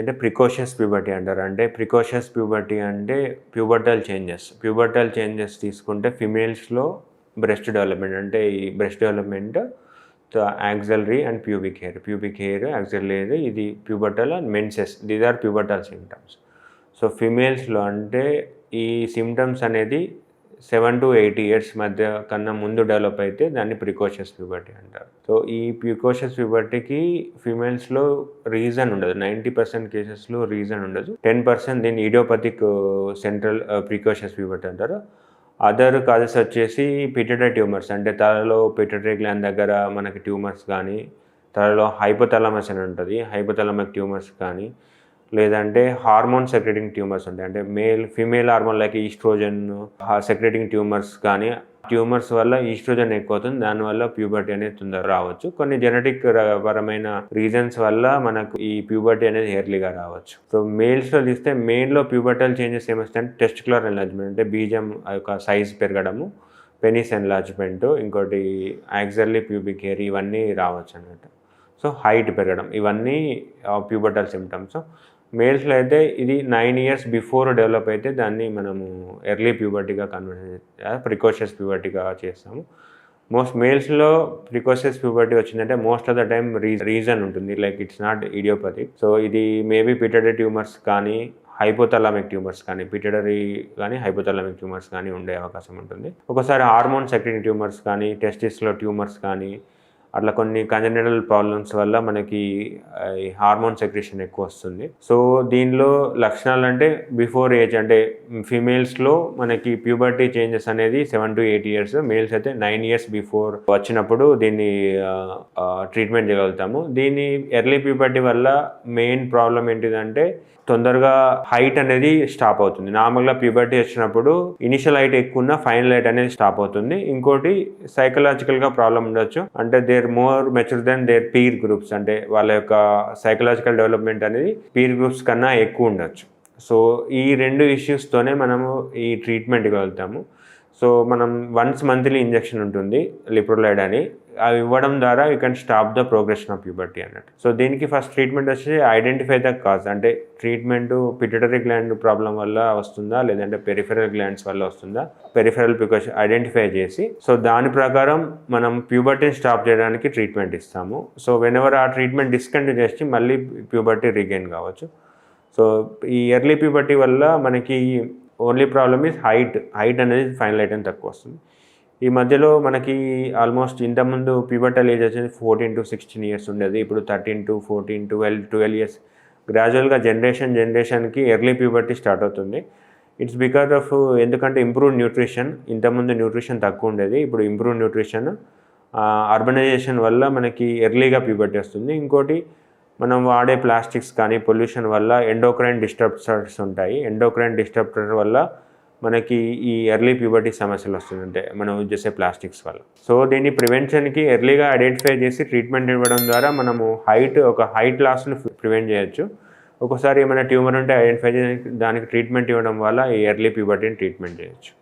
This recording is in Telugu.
అంటే ప్రికాషియస్ ప్యూబర్టీ అంటారు. అంటే ప్రికాషియస్ ప్యూబర్టీ అంటే ప్యూబర్టల్ చేంజెస్ తీసుకుంటే ఫిమేల్స్‌లో బ్రెస్ట్ డెవలప్‌మెంట్ అంటే ఈ breast development axillary and pubic hair, axillary hair ఇది pubertal and menses these are pubertal symptoms. So ఫిమేల్స్‌లో అంటే ఈ సింప్టమ్స్ అనేది 7 to 8 ఇయర్స్ మధ్య కన్నా ముందు డెవలప్ అయితే దాన్ని ప్రికాషియస్ ప్యూబర్టీ అంటారు. సో ఈ ప్రికాషియస్ ప్యూబర్టీకి ఫీమేల్స్‌లో రీజన్ ఉండదు. 90% కేసెస్‌లో రీజన్ ఉండదు. 10% దీన్ని ఇడియోపతిక్ సెంట్రల్ ప్రికాషియస్ ప్యూబర్టీ అంటారు. అదర్ కాజెస్ వచ్చేసి పిట్యూటరీ ట్యూమర్స్ అంటే తలలో పిట్యూటరీ గ్లాండ్ దగ్గర మనకి ట్యూమర్స్ కానీ, తలలో హైపోథాలమస్ అని ఉంటుంది. హైపోథాలమిక్ ట్యూమర్స్ కానీ, లేదంటే హార్మోన్ సెక్రెటింగ్ ట్యూమర్స్ ఉంటాయి. అంటే female hormone like oestrogen secreting tumours కానీ, ట్యూమర్స్ వల్ల ఈస్ట్రోజన్ ఎక్కువ అవుతుంది. దానివల్ల ప్యూబర్టీ అనేది తొందరగా రావచ్చు. కొన్ని జెనెటిక్ పరమైన రీజన్స్ వల్ల మనకు ఈ ప్యూబర్టీ అనేది ఎర్లీగా రావచ్చు. సో మేల్స్లో తీస్తే మెయిన్లో ప్యూబర్టల్ చేంజెస్ ఏమొస్తాయంటే టెస్టిక్యులర్ ఎన్లార్జ్మెంట్ అంటే బీజం యొక్క సైజ్ పెరగడము, పెనిస్ ఎన్లార్జ్మెంట్, ఇంకోటి యాక్సిలరీ ప్యూబిక్ హెయిర్ ఇవన్నీ రావచ్చు అన్నట్టు. సో హైట్ పెరగడం ఇవన్నీ ప్యూబర్టల్ సిమ్టమ్స్. మేల్స్లో అయితే ఇది 9 ఇయర్స్ బిఫోర్ డెవలప్ అయితే దాన్ని మనము ఎర్లీ ప్యూబర్టీగా ప్రికాషియస్ ప్యూబర్టీగా చేస్తాము. మేల్స్లో ప్రికాషియస్ ప్యూబర్టీ వచ్చిందంటే most of the time reason ఉంటుంది. Like it's not idiopathic. So ఇది మేబీ పిట్యూటరీ ట్యూమర్స్ కానీ, హైపోథాలమిక్ ట్యూమర్స్ కానీ, పిట్యూటరీ కానీ హైపోథాలమిక్ ట్యూమర్స్ కానీ ఉండే అవకాశం ఉంటుంది. ఒకసారి హార్మోన్ సెక్రెటింగ్ ట్యూమర్స్ కానీ, టెస్టిస్లో ట్యూమర్స్ కానీ, అట్లా కొన్ని కంజెనిటల్ ప్రాబ్లమ్స్ వల్ల మనకి హార్మోన్ సెక్రెషన్ ఎక్కువ వస్తుంది. సో దీనిలో లక్షణాలు అంటే బిఫోర్ ఏజ్ అంటే ఫీమేల్స్లో మనకి ప్యూబర్టీ చేంజెస్ అనేది 7 to 8 ఇయర్స్, మేల్స్ అయితే 9 ఇయర్స్ బిఫోర్ వచ్చినప్పుడు దీన్ని ట్రీట్మెంట్ చేయగలుగుతాము. దీన్ని ఎర్లీ ప్యూబర్టీ వల్ల మెయిన్ ప్రాబ్లం ఏంటిదంటే తొందరగా హైట్ అనేది స్టాప్ అవుతుంది. నార్మల్గా ప్యూబర్టీ వచ్చినప్పుడు ఇనిషియల్ హైట్ ఎక్కువ ఉన్న ఫైనల్ హైట్ అనేది స్టాప్ అవుతుంది. ఇంకోటి సైకలాజికల్గా ప్రాబ్లం ఉండొచ్చు. అంటే they're more mature than their peer groups అంటే వాళ్ళ యొక్క సైకలాజికల్ డెవలప్మెంట్ అనేది పీర్ గ్రూప్స్ కన్నా ఎక్కువ ఉండొచ్చు. సో ఈ 2 ఇష్యూస్తోనే మనము ఈ ట్రీట్మెంట్ ఇవ్వగలుగుతాము. సో మనం వన్స్ మంత్లీ ఇంజెక్షన్ ఉంటుంది లిప్రోలైడ్ అని, అవి ఇవ్వడం ద్వారా you can stop the progression of puberty అన్నట్టు. సో దీనికి ఫస్ట్ ట్రీట్మెంట్ వచ్చి ఐడెంటిఫై ద కాజ్ అంటే ట్రీట్మెంట్ పిట్యూటరీ గ్లాండ్ ప్రాబ్లం వల్ల వస్తుందా లేదంటే పెరిఫెరల్ గ్లాండ్స్ వల్ల వస్తుందా, పెరిఫెరల్ ప్రికాషన్ ఐడెంటిఫై చేసి సో దాని ప్రకారం మనం ప్యూబర్టీని స్టాప్ చేయడానికి ట్రీట్మెంట్ ఇస్తాము. సో వెనెవర్ ఆ ట్రీట్మెంట్ డిస్కంటిన్యూ చేసి మళ్ళీ ప్యూబర్టీ రీగెయిన్ కావచ్చు. సో ఈ ఎర్లీ ప్యూబర్టీ వల్ల మనకి ఓన్లీ ప్రాబ్లమ్ ఈజ్ హైట్ అనేది ఫైనల్ హైట్ అని తక్కువ వస్తుంది. ఈ మధ్యలో మనకి ఆల్మోస్ట్ ఇంతకుముందు ప్యూబర్టల్ ఏజ్ వచ్చేసి 14 to 16 ఇయర్స్ ఉండేది. ఇప్పుడు 13 to 14, 12 ఇయర్స్ గ్రాడ్యువల్గా జనరేషన్కి ఎర్లీ ప్యూబర్టీ స్టార్ట్ అవుతుంది. ఇట్స్ బికాస్ ఆఫ్ ఎందుకంటే ఇంప్రూవ్ న్యూట్రిషన్. ఇంతకుముందు న్యూట్రిషన్ తక్కువ ఉండేది, ఇప్పుడు ఇంప్రూవ్ న్యూట్రిషన్, అర్బనైజేషన్ వల్ల మనకి ఎర్లీగా ప్యూబర్టీ వస్తుంది. ఇంకోటి మనం వాడే ప్లాస్టిక్స్ కానీ పొల్యూషన్ వల్ల ఎండోక్రైన్ డిస్టర్బర్స్ ఉంటాయి. ఎండోక్రైన్ డిస్టర్బర్ వల్ల మనకి ఈ ఎర్లీ ప్యూబర్టీ సమస్యలు వస్తుందంటే మనం యూజ్ చేసే ప్లాస్టిక్స్ వల్ల. సో దీన్ని ప్రివెన్షన్కి ఎర్లీగా ఐడెంటిఫై చేసి ట్రీట్మెంట్ ఇవ్వడం ద్వారా మనము హైట్ లాస్ను ప్రివెంట్ చేయొచ్చు. ఒక్కోసారి ఏమైనా ట్యూమర్ ఉంటే ఐడెంటిఫై చేసి దానికి ట్రీట్మెంట్ ఇవ్వడం వల్ల ఈ ఎర్లీ ప్యూబర్టీని ట్రీట్మెంట్ చేయొచ్చు.